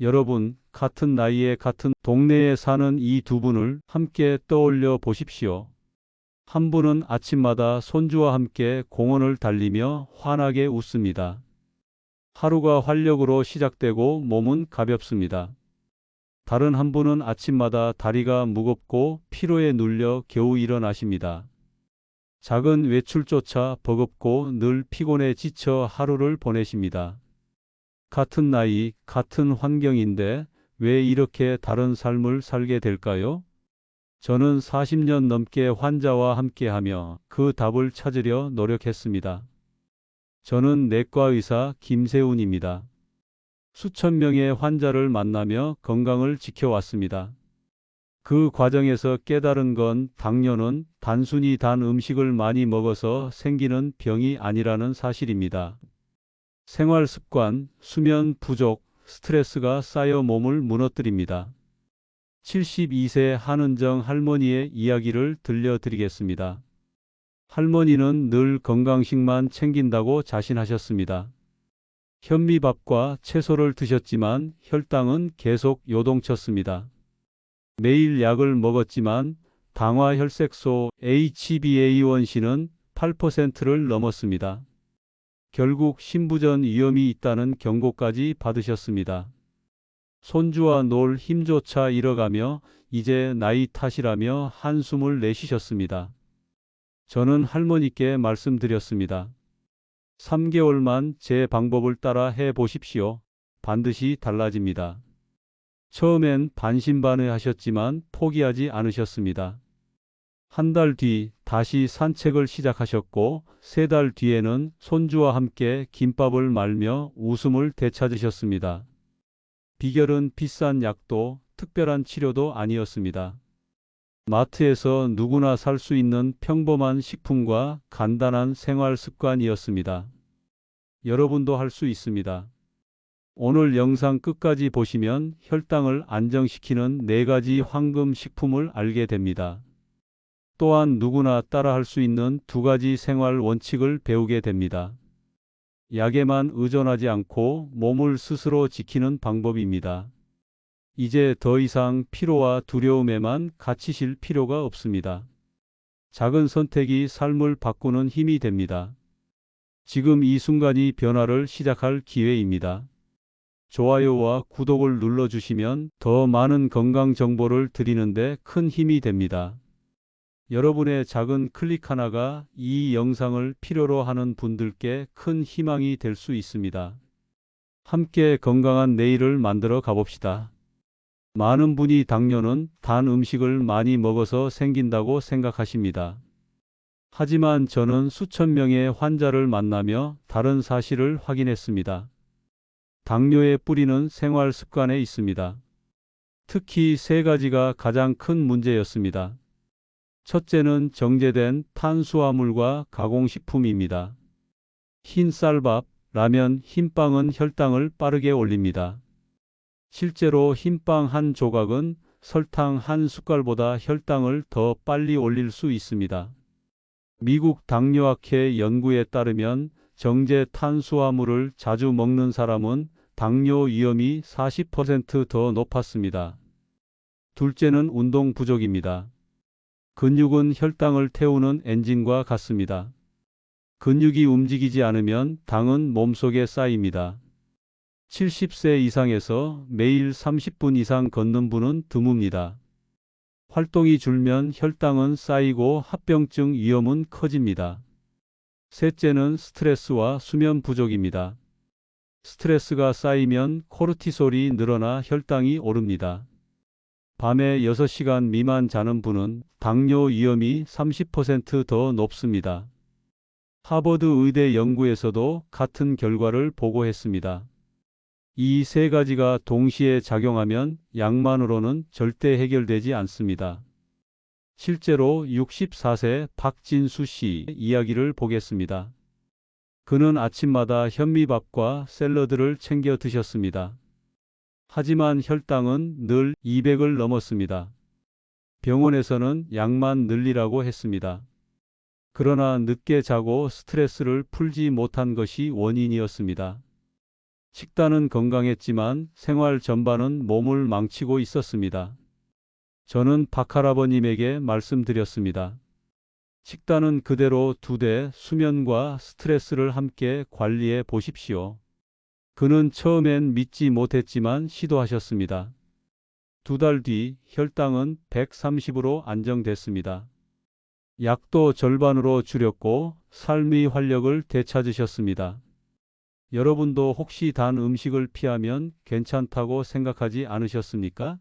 여러분, 같은 나이에 같은 동네에 사는 이 두 분을 함께 떠올려 보십시오. 한 분은 아침마다 손주와 함께 공원을 달리며 환하게 웃습니다. 하루가 활력으로 시작되고 몸은 가볍습니다. 다른 한 분은 아침마다 다리가 무겁고 피로에 눌려 겨우 일어나십니다. 작은 외출조차 버겁고 늘 피곤에 지쳐 하루를 보내십니다. 같은 나이, 같은 환경인데 왜 이렇게 다른 삶을 살게 될까요? 저는 40년 넘게 환자와 함께하며 그 답을 찾으려 노력했습니다. 저는 내과 의사 김세훈입니다. 수천 명의 환자를 만나며 건강을 지켜왔습니다. 그 과정에서 깨달은 건 당뇨는 단순히 단 음식을 많이 먹어서 생기는 병이 아니라는 사실입니다. 생활 습관, 수면 부족, 스트레스가 쌓여 몸을 무너뜨립니다. 72세 한은정 할머니의 이야기를 들려드리겠습니다. 할머니는 늘 건강식만 챙긴다고 자신하셨습니다. 현미밥과 채소를 드셨지만 혈당은 계속 요동쳤습니다. 매일 약을 먹었지만 당화혈색소 HbA1c는 8%를 넘었습니다. 결국 심부전 위험이 있다는 경고까지 받으셨습니다. 손주와 놀 힘조차 잃어가며 이제 나이 탓이라며 한숨을 내쉬셨습니다. 저는 할머니께 말씀드렸습니다. 3개월만 제 방법을 따라 해보십시오. 반드시 달라집니다. 처음엔 반신반의하셨지만 포기하지 않으셨습니다. 한 달 뒤 다시 산책을 시작하셨고 3달 뒤에는 손주와 함께 김밥을 말며 웃음을 되찾으셨습니다. 비결은 비싼 약도 특별한 치료도 아니었습니다. 마트에서 누구나 살 수 있는 평범한 식품과 간단한 생활 습관이었습니다. 여러분도 할 수 있습니다. 오늘 영상 끝까지 보시면 혈당을 안정시키는 4가지 황금 식품을 알게 됩니다. 또한 누구나 따라할 수 있는 2가지 생활 원칙을 배우게 됩니다. 약에만 의존하지 않고 몸을 스스로 지키는 방법입니다. 이제 더 이상 피로와 두려움에만 갇히실 필요가 없습니다. 작은 선택이 삶을 바꾸는 힘이 됩니다. 지금 이 순간이 변화를 시작할 기회입니다. 좋아요와 구독을 눌러주시면 더 많은 건강 정보를 드리는데 큰 힘이 됩니다. 여러분의 작은 클릭 하나가 이 영상을 필요로 하는 분들께 큰 희망이 될 수 있습니다. 함께 건강한 내일을 만들어 가봅시다. 많은 분이 당뇨는 단 음식을 많이 먹어서 생긴다고 생각하십니다. 하지만 저는 수천 명의 환자를 만나며 다른 사실을 확인했습니다. 당뇨의 뿌리는 생활 습관에 있습니다. 특히 3가지가 가장 큰 문제였습니다. 첫째는 정제된 탄수화물과 가공식품입니다. 흰 쌀밥, 라면, 흰빵은 혈당을 빠르게 올립니다. 실제로 흰빵 한 조각은 설탕 한 숟갈보다 혈당을 더 빨리 올릴 수 있습니다. 미국 당뇨학회 연구에 따르면 정제 탄수화물을 자주 먹는 사람은 당뇨 위험이 40% 더 높았습니다. 둘째는 운동 부족입니다. 근육은 혈당을 태우는 엔진과 같습니다. 근육이 움직이지 않으면 당은 몸속에 쌓입니다. 70세 이상에서 매일 30분 이상 걷는 분은 드뭅니다. 활동이 줄면 혈당은 쌓이고 합병증 위험은 커집니다. 셋째는 스트레스와 수면 부족입니다. 스트레스가 쌓이면 코르티솔이 늘어나 혈당이 오릅니다. 밤에 6시간 미만 자는 분은 당뇨 위험이 30%더 높습니다. 하버드 의대 연구에서도 같은 결과를 보고했습니다. 이 3가지가 동시에 작용하면 약만으로는 절대 해결되지 않습니다. 실제로 64세 박진수 씨 이야기를 보겠습니다. 그는 아침마다 현미밥과 샐러드를 챙겨 드셨습니다. 하지만 혈당은 늘 200을 넘었습니다. 병원에서는 약만 늘리라고 했습니다. 그러나 늦게 자고 스트레스를 풀지 못한 것이 원인이었습니다. 식단은 건강했지만 생활 전반은 몸을 망치고 있었습니다. 저는 박할아버님에게 말씀드렸습니다. 식단은 그대로 두되 수면과 스트레스를 함께 관리해 보십시오. 그는 처음엔 믿지 못했지만 시도하셨습니다. 2달 뒤 혈당은 130으로 안정됐습니다. 약도 절반으로 줄였고 삶의 활력을 되찾으셨습니다. 여러분도 혹시 단 음식을 피하면 괜찮다고 생각하지 않으셨습니까?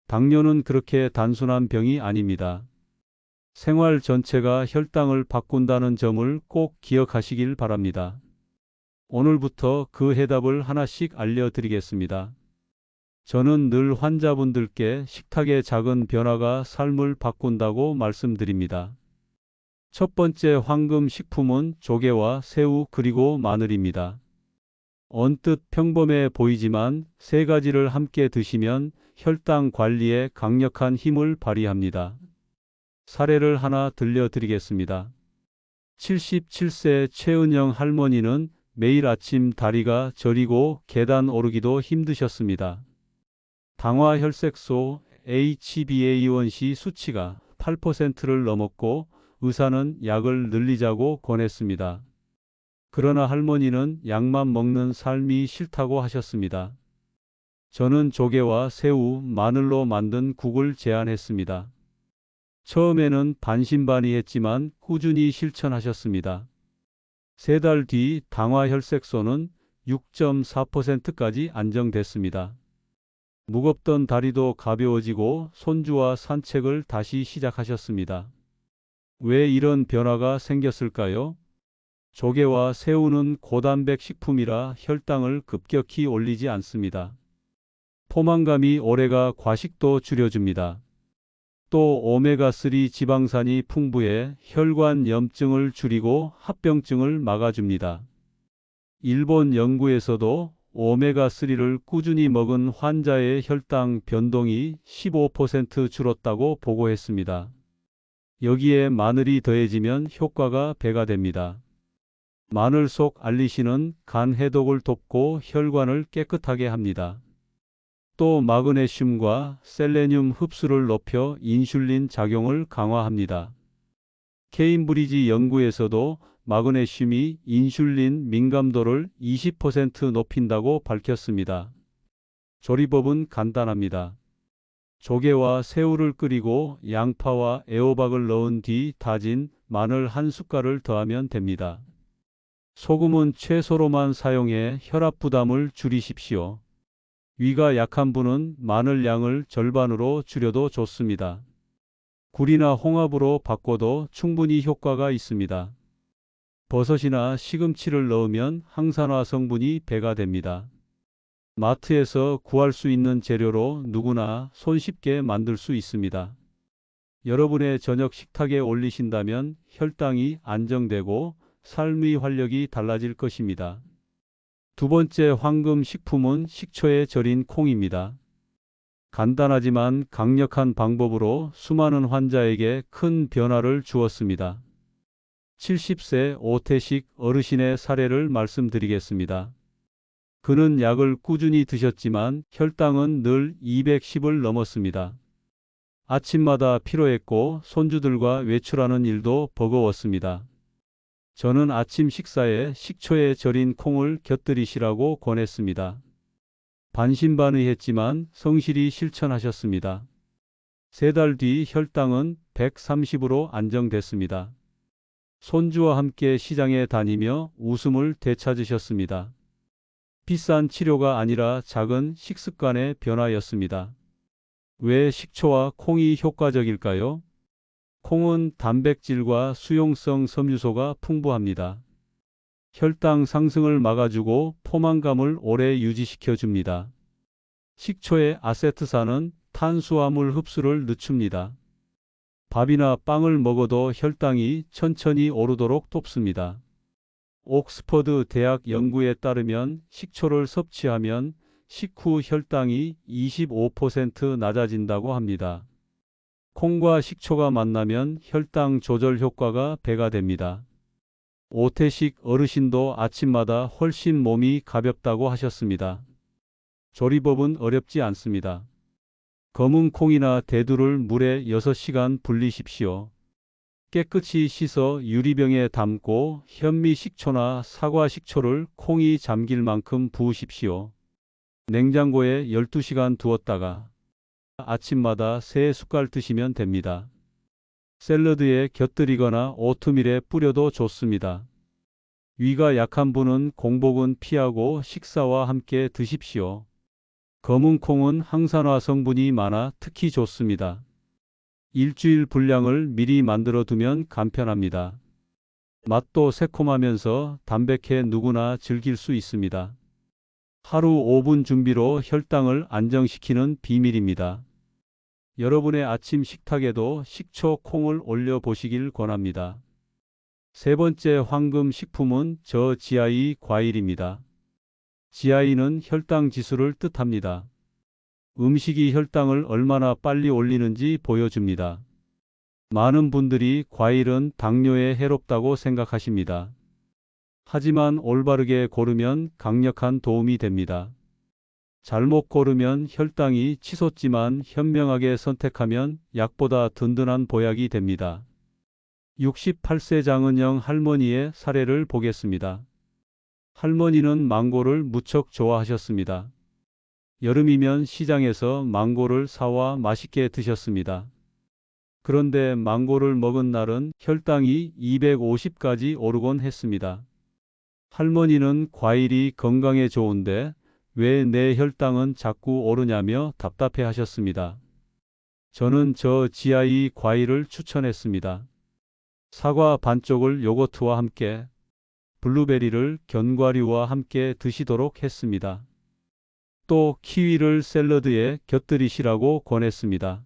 당뇨는 그렇게 단순한 병이 아닙니다. 생활 전체가 혈당을 바꾼다는 점을 꼭 기억하시길 바랍니다. 오늘부터 그 해답을 하나씩 알려드리겠습니다. 저는 늘 환자분들께 식탁의 작은 변화가 삶을 바꾼다고 말씀드립니다. 첫 번째 황금 식품은 조개와 새우 그리고 마늘입니다. 언뜻 평범해 보이지만 세 가지를 함께 드시면 혈당 관리에 강력한 힘을 발휘합니다. 사례를 하나 들려드리겠습니다. 77세 최은영 할머니는 매일 아침 다리가 저리고 계단 오르기도 힘드셨습니다. 당화 혈색소 HbA1c 수치가 8%를 넘었고 의사는 약을 늘리자고 권했습니다. 그러나 할머니는 약만 먹는 삶이 싫다고 하셨습니다. 저는 조개와 새우, 마늘로 만든 국을 제안했습니다. 처음에는 반신반의했지만 꾸준히 실천하셨습니다. 3달 뒤 당화 혈색소는 6.4%까지 안정됐습니다. 무겁던 다리도 가벼워지고 손주와 산책을 다시 시작하셨습니다. 왜 이런 변화가 생겼을까요? 조개와 새우는 고단백 식품이라 혈당을 급격히 올리지 않습니다. 포만감이 오래가 과식도 줄여줍니다. 또 오메가3 지방산이 풍부해 혈관 염증을 줄이고 합병증을 막아줍니다. 일본 연구에서도 오메가3를 꾸준히 먹은 환자의 혈당 변동이 15% 줄었다고 보고했습니다. 여기에 마늘이 더해지면 효과가 배가 됩니다. 마늘 속 알리신은 간 해독을 돕고 혈관을 깨끗하게 합니다. 또 마그네슘과 셀레늄 흡수를 높여 인슐린 작용을 강화합니다. 케임브리지 연구에서도 마그네슘이 인슐린 민감도를 20% 높인다고 밝혔습니다. 조리법은 간단합니다. 조개와 새우를 끓이고 양파와 애호박을 넣은 뒤 다진 마늘 한 숟갈을 더하면 됩니다. 소금은 채소로만 사용해 혈압 부담을 줄이십시오. 위가 약한 분은 마늘 양을 절반으로 줄여도 좋습니다. 굴이나 홍합으로 바꿔도 충분히 효과가 있습니다. 버섯이나 시금치를 넣으면 항산화 성분이 배가 됩니다. 마트에서 구할 수 있는 재료로 누구나 손쉽게 만들 수 있습니다. 여러분의 저녁 식탁에 올리신다면 혈당이 안정되고 삶의 활력이 달라질 것입니다. 두 번째 황금 식품은 식초에 절인 콩입니다. 간단하지만 강력한 방법으로 수많은 환자에게 큰 변화를 주었습니다. 70세 오태식 어르신의 사례를 말씀드리겠습니다. 그는 약을 꾸준히 드셨지만 혈당은 늘 210을 넘었습니다. 아침마다 피로했고 손주들과 외출하는 일도 버거웠습니다. 저는 아침 식사에 식초에 절인 콩을 곁들이시라고 권했습니다. 반신반의했지만 성실히 실천하셨습니다. 3달 뒤 혈당은 130으로 안정됐습니다. 손주와 함께 시장에 다니며 웃음을 되찾으셨습니다. 비싼 치료가 아니라 작은 식습관의 변화였습니다. 왜 식초와 콩이 효과적일까요? 콩은 단백질과 수용성 섬유소가 풍부합니다. 혈당 상승을 막아주고 포만감을 오래 유지시켜 줍니다. 식초의 아세트산은 탄수화물 흡수를 늦춥니다. 밥이나 빵을 먹어도 혈당이 천천히 오르도록 돕습니다. 옥스퍼드 대학 연구에 따르면 식초를 섭취하면 식후 혈당이 25% 낮아진다고 합니다. 콩과 식초가 만나면 혈당 조절 효과가 배가 됩니다. 오태식 어르신도 아침마다 훨씬 몸이 가볍다고 하셨습니다. 조리법은 어렵지 않습니다. 검은 콩이나 대두를 물에 6시간 불리십시오. 깨끗이 씻어 유리병에 담고 현미 식초나 사과 식초를 콩이 잠길 만큼 부으십시오. 냉장고에 12시간 두었다가 아침마다 3숟갈 드시면 됩니다. 샐러드에 곁들이거나 오트밀에 뿌려도 좋습니다. 위가 약한 분은 공복은 피하고 식사와 함께 드십시오. 검은 콩은 항산화 성분이 많아 특히 좋습니다. 일주일 분량을 미리 만들어 두면 간편합니다. 맛도 새콤하면서 담백해 누구나 즐길 수 있습니다. 하루 5분 준비로 혈당을 안정시키는 비밀입니다. 여러분의 아침 식탁에도 식초 콩을 올려 보시길 권합니다. 세 번째 황금 식품은 저GI 과일입니다. GI는 혈당 지수를 뜻합니다. 음식이 혈당을 얼마나 빨리 올리는지 보여줍니다. 많은 분들이 과일은 당뇨에 해롭다고 생각하십니다. 하지만 올바르게 고르면 강력한 도움이 됩니다. 잘못 고르면 혈당이 치솟지만 현명하게 선택하면 약보다 든든한 보약이 됩니다. 68세 장은영 할머니의 사례를 보겠습니다. 할머니는 망고를 무척 좋아하셨습니다. 여름이면 시장에서 망고를 사와 맛있게 드셨습니다. 그런데 망고를 먹은 날은 혈당이 250까지 오르곤 했습니다. 할머니는 과일이 건강에 좋은데 왜 내 혈당은 자꾸 오르냐며 답답해 하셨습니다. 저는 저GI 과일을 추천했습니다. 사과 반쪽을 요거트와 함께, 블루베리를 견과류와 함께 드시도록 했습니다. 또 키위를 샐러드에 곁들이시라고 권했습니다.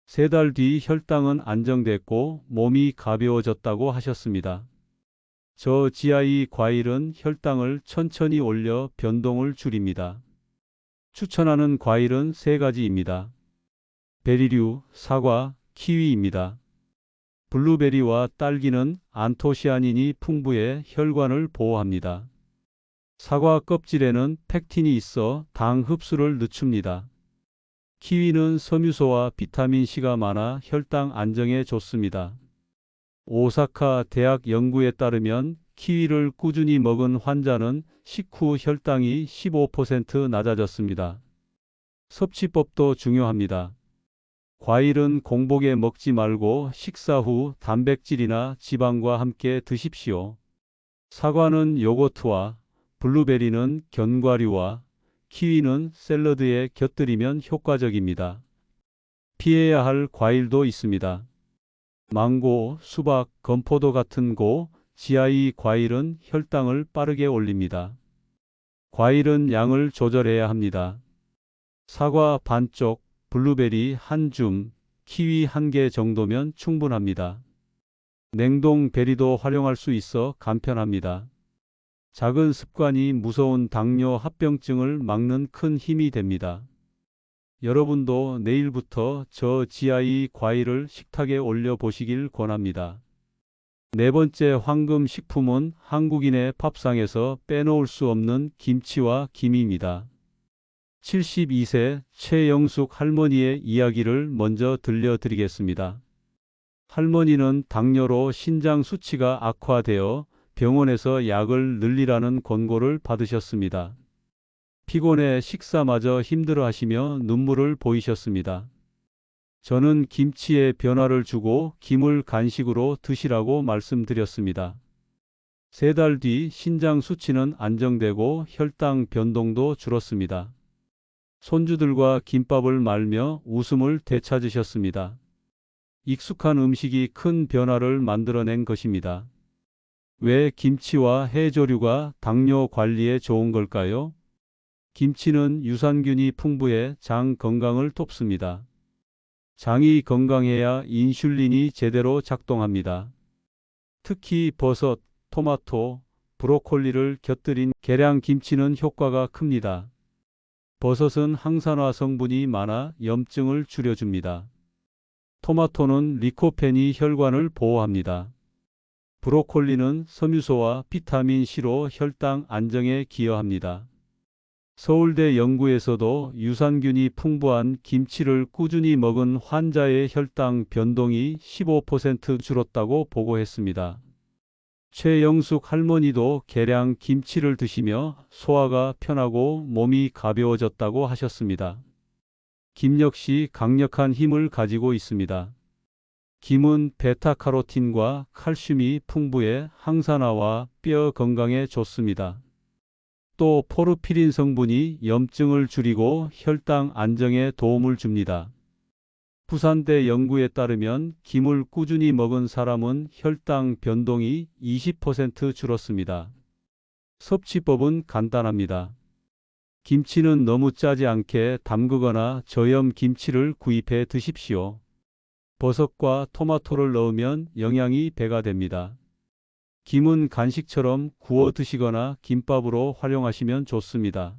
3달 뒤 혈당은 안정됐고 몸이 가벼워졌다고 하셨습니다. 저GI 과일은 혈당을 천천히 올려 변동을 줄입니다. 추천하는 과일은 3가지입니다. 베리류, 사과, 키위입니다. 블루베리와 딸기는 안토시아닌이 풍부해 혈관을 보호합니다. 사과 껍질에는 팩틴이 있어 당 흡수를 늦춥니다. 키위는 섬유소와 비타민C가 많아 혈당 안정에 좋습니다. 오사카 대학 연구에 따르면 키위를 꾸준히 먹은 환자는 식후 혈당이 15% 낮아졌습니다. 섭취법도 중요합니다. 과일은 공복에 먹지 말고 식사 후 단백질이나 지방과 함께 드십시오. 사과는 요거트와, 블루베리는 견과류와, 키위는 샐러드에 곁들이면 효과적입니다. 피해야 할 과일도 있습니다. 망고, 수박, 건포도 같은 GI 과일은 혈당을 빠르게 올립니다. 과일은 양을 조절해야 합니다. 사과 반쪽, 블루베리 1줌, 키위 1개 정도면 충분합니다. 냉동 베리도 활용할 수 있어 간편합니다. 작은 습관이 무서운 당뇨 합병증을 막는 큰 힘이 됩니다. 여러분도 내일부터 저GI 과일을 식탁에 올려 보시길 권합니다. 네 번째 황금 식품은 한국인의 밥상에서 빼놓을 수 없는 김치와 김입니다. 72세 최영숙 할머니의 이야기를 먼저 들려드리겠습니다. 할머니는 당뇨로 신장 수치가 악화되어 병원에서 약을 늘리라는 권고를 받으셨습니다. 피곤해 식사마저 힘들어하시며 눈물을 보이셨습니다. 저는 김치에 변화를 주고 김을 간식으로 드시라고 말씀드렸습니다. 3달 뒤 신장 수치는 안정되고 혈당 변동도 줄었습니다. 손주들과 김밥을 말며 웃음을 되찾으셨습니다. 익숙한 음식이 큰 변화를 만들어낸 것입니다. 왜 김치와 해조류가 당뇨 관리에 좋은 걸까요? 김치는 유산균이 풍부해 장 건강을 돕습니다. 장이 건강해야 인슐린이 제대로 작동합니다. 특히 버섯, 토마토, 브로콜리를 곁들인 계량김치는 효과가 큽니다. 버섯은 항산화 성분이 많아 염증을 줄여줍니다. 토마토는 리코펜이 혈관을 보호합니다. 브로콜리는 섬유소와 비타민C로 혈당 안정에 기여합니다. 서울대 연구에서도 유산균이 풍부한 김치를 꾸준히 먹은 환자의 혈당 변동이 15% 줄었다고 보고했습니다. 최영숙 할머니도 계량 김치를 드시며 소화가 편하고 몸이 가벼워졌다고 하셨습니다. 김 역시 강력한 힘을 가지고 있습니다. 김은 베타카로틴과 칼슘이 풍부해 항산화와 뼈 건강에 좋습니다. 또 포르피린 성분이 염증을 줄이고 혈당 안정에 도움을 줍니다. 부산대 연구에 따르면 김을 꾸준히 먹은 사람은 혈당 변동이 20% 줄었습니다. 섭취법은 간단합니다. 김치는 너무 짜지 않게 담그거나 저염 김치를 구입해 드십시오. 버섯과 토마토를 넣으면 영양이 배가 됩니다. 김은 간식처럼 구워 드시거나 김밥으로 활용하시면 좋습니다.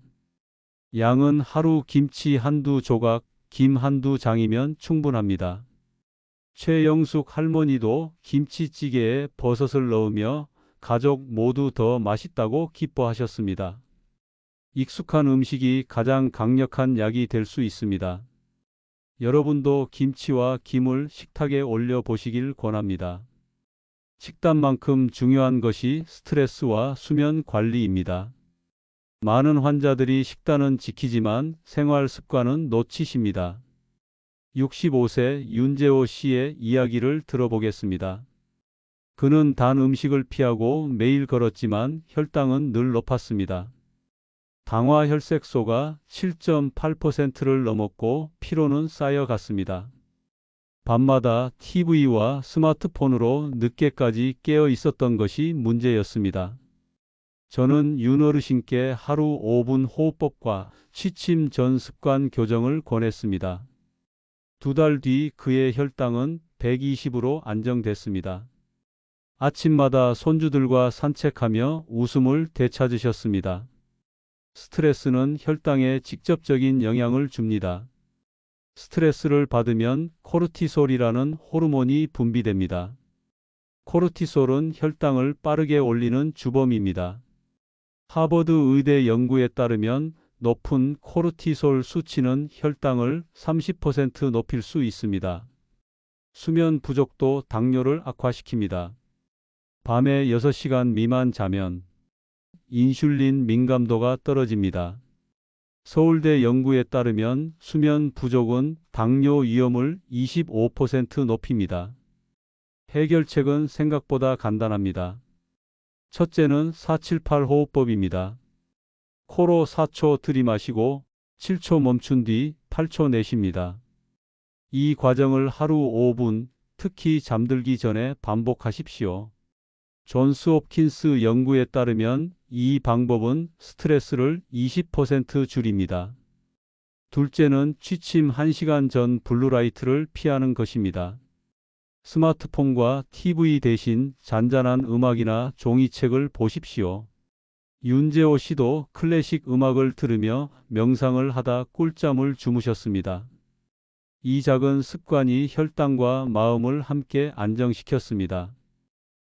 양은 하루 김치 한두 조각, 김 한두 장이면 충분합니다. 최영숙 할머니도 김치찌개에 버섯을 넣으며 가족 모두 더 맛있다고 기뻐하셨습니다. 익숙한 음식이 가장 강력한 약이 될 수 있습니다. 여러분도 김치와 김을 식탁에 올려 보시길 권합니다. 식단만큼 중요한 것이 스트레스와 수면 관리입니다. 많은 환자들이 식단은 지키지만 생활 습관은 놓치십니다. 65세 윤재호 씨의 이야기를 들어보겠습니다. 그는 단 음식을 피하고 매일 걸었지만 혈당은 늘 높았습니다. 당화혈색소가 7.8%를 넘었고 피로는 쌓여갔습니다. 밤마다 TV와 스마트폰으로 늦게까지 깨어 있었던 것이 문제였습니다. 저는 윤 어르신께 하루 5분 호흡법과 취침 전 습관 교정을 권했습니다. 2달 뒤 그의 혈당은 120으로 안정됐습니다. 아침마다 손주들과 산책하며 웃음을 되찾으셨습니다. 스트레스는 혈당에 직접적인 영향을 줍니다. 스트레스를 받으면 코르티솔이라는 호르몬이 분비됩니다. 코르티솔은 혈당을 빠르게 올리는 주범입니다. 하버드 의대 연구에 따르면 높은 코르티솔 수치는 혈당을 30% 높일 수 있습니다. 수면 부족도 당뇨를 악화시킵니다. 밤에 6시간 미만 자면 인슐린 민감도가 떨어집니다. 서울대 연구에 따르면 수면 부족은 당뇨 위험을 25% 높입니다. 해결책은 생각보다 간단합니다. 첫째는 478 호흡법입니다. 코로 4초 들이마시고 7초 멈춘 뒤 8초 내쉽니다. 이 과정을 하루 5분, 특히 잠들기 전에 반복하십시오. 존스 홉킨스 연구에 따르면 이 방법은 스트레스를 20% 줄입니다. 둘째는 취침 1시간 전 블루라이트를 피하는 것입니다. 스마트폰과 TV 대신 잔잔한 음악이나 종이책을 보십시오. 윤재호 씨도 클래식 음악을 들으며 명상을 하다 꿀잠을 주무셨습니다. 이 작은 습관이 혈당과 마음을 함께 안정시켰습니다.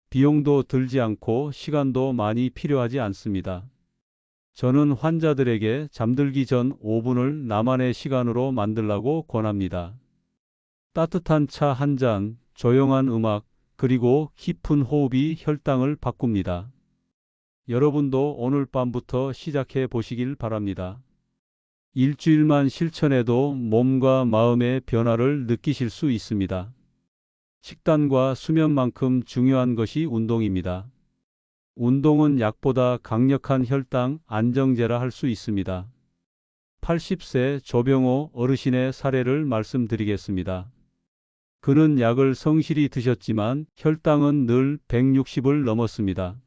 비용도 들지 않고 시간도 많이 필요하지 않습니다. 저는 환자들에게 잠들기 전 5분을 나만의 시간으로 만들라고 권합니다. 따뜻한 차 한 잔, 조용한 음악, 그리고 깊은 호흡이 혈당을 바꿉니다. 여러분도 오늘 밤부터 시작해 보시길 바랍니다. 일주일만 실천해도 몸과 마음의 변화를 느끼실 수 있습니다. 식단과 수면만큼 중요한 것이 운동입니다. 운동은 약보다 강력한 혈당 안정제라 할 수 있습니다. 80세 조병호 어르신의 사례를 말씀드리겠습니다. 그는 약을 성실히 드셨지만 혈당은 늘 160을 넘었습니다.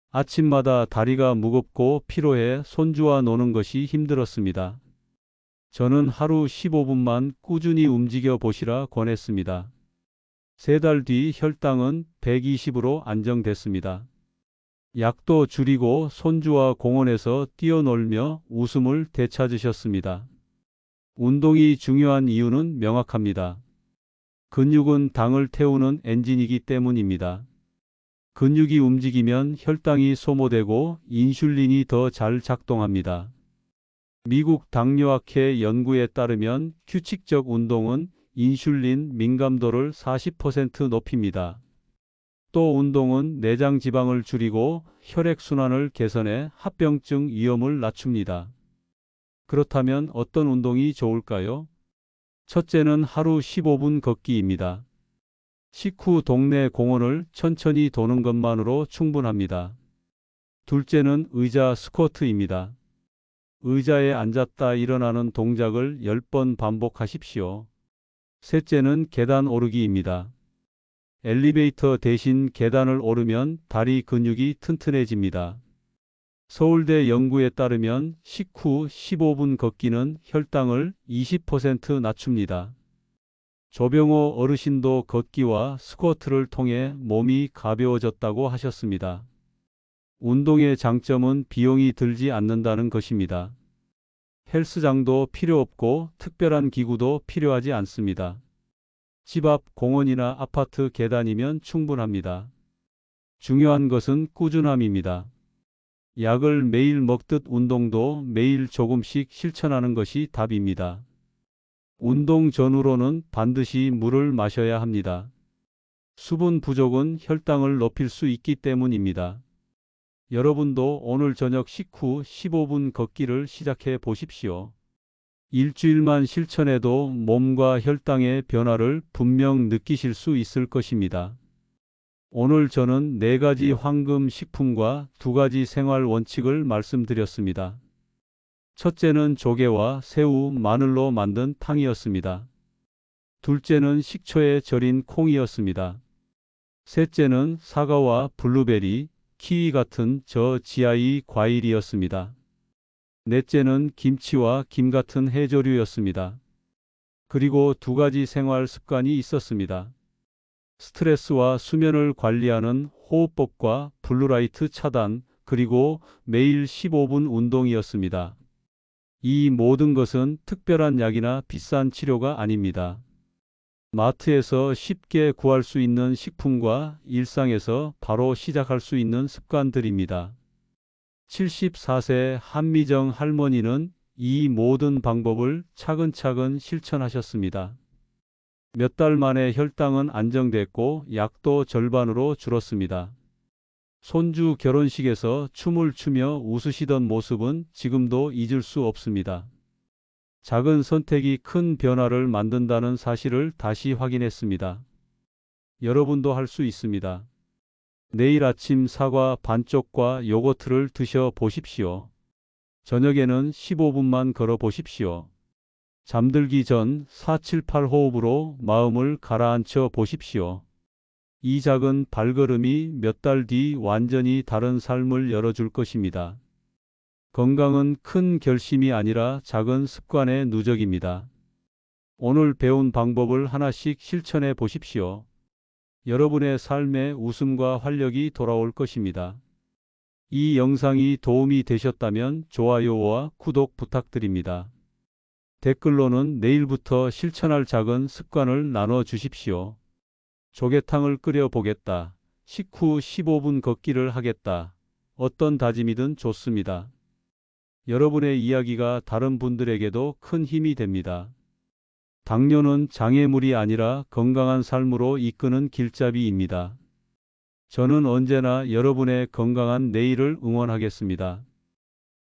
아침마다 다리가 무겁고 피로해 손주와 노는 것이 힘들었습니다. 저는 하루 15분만 꾸준히 움직여 보시라 권했습니다. 3달 뒤 혈당은 120으로 안정됐습니다. 약도 줄이고 손주와 공원에서 뛰어놀며 웃음을 되찾으셨습니다. 운동이 중요한 이유는 명확합니다. 근육은 당을 태우는 엔진이기 때문입니다. 근육이 움직이면 혈당이 소모되고 인슐린이 더 잘 작동합니다. 미국 당뇨학회 연구에 따르면 규칙적 운동은 인슐린 민감도를 40% 높입니다. 또 운동은 내장 지방을 줄이고 혈액순환을 개선해 합병증 위험을 낮춥니다. 그렇다면 어떤 운동이 좋을까요? 첫째는 하루 15분 걷기입니다. 식후 동네 공원을 천천히 도는 것만으로 충분합니다. 둘째는 의자 스쿼트입니다. 의자에 앉았다 일어나는 동작을 10번 반복하십시오. 셋째는 계단 오르기입니다. 엘리베이터 대신 계단을 오르면 다리 근육이 튼튼해집니다. 서울대 연구에 따르면 식후 15분 걷기는 혈당을 20% 낮춥니다. 조병호 어르신도 걷기와 스쿼트를 통해 몸이 가벼워졌다고 하셨습니다. 운동의 장점은 비용이 들지 않는다는 것입니다. 헬스장도 필요 없고 특별한 기구도 필요하지 않습니다. 집 앞 공원이나 아파트 계단이면 충분합니다. 중요한 것은 꾸준함입니다. 약을 매일 먹듯 운동도 매일 조금씩 실천하는 것이 답입니다. 운동 전후로는 반드시 물을 마셔야 합니다. 수분 부족은 혈당을 높일 수 있기 때문입니다. 여러분도 오늘 저녁 식후 15분 걷기를 시작해 보십시오. 일주일만 실천해도 몸과 혈당의 변화를 분명 느끼실 수 있을 것입니다. 오늘 저는 4가지 황금 식품과 2가지 생활 원칙을 말씀드렸습니다. 첫째는 조개와 새우, 마늘로 만든 탕이었습니다. 둘째는 식초에 절인 콩이었습니다. 셋째는 사과와 블루베리, 키위 같은 저지아의 과일이었습니다. 넷째는 김치와 김 같은 해조류였습니다. 그리고 2가지 생활 습관이 있었습니다. 스트레스와 수면을 관리하는 호흡법과 블루라이트 차단, 그리고 매일 15분 운동이었습니다. 이 모든 것은 특별한 약이나 비싼 치료가 아닙니다. 마트에서 쉽게 구할 수 있는 식품과 일상에서 바로 시작할 수 있는 습관들입니다. 74세 한미정 할머니는 이 모든 방법을 차근차근 실천하셨습니다. 몇 달 만에 혈당은 안정됐고 약도 절반으로 줄었습니다. 손주 결혼식에서 춤을 추며 웃으시던 모습은 지금도 잊을 수 없습니다. 작은 선택이 큰 변화를 만든다는 사실을 다시 확인했습니다. 여러분도 할 수 있습니다. 내일 아침 사과 반쪽과 요거트를 드셔 보십시오. 저녁에는 15분만 걸어 보십시오. 잠들기 전 478 호흡으로 마음을 가라앉혀 보십시오. 이 작은 발걸음이 몇 달 뒤 완전히 다른 삶을 열어줄 것입니다. 건강은 큰 결심이 아니라 작은 습관의 누적입니다. 오늘 배운 방법을 하나씩 실천해 보십시오. 여러분의 삶에 웃음과 활력이 돌아올 것입니다. 이 영상이 도움이 되셨다면 좋아요와 구독 부탁드립니다. 댓글로는 내일부터 실천할 작은 습관을 나눠 주십시오. 조개탕을 끓여 보겠다. 식후 15분 걷기를 하겠다. 어떤 다짐이든 좋습니다. 여러분의 이야기가 다른 분들에게도 큰 힘이 됩니다. 당뇨는 장애물이 아니라 건강한 삶으로 이끄는 길잡이입니다. 저는 언제나 여러분의 건강한 내일을 응원하겠습니다.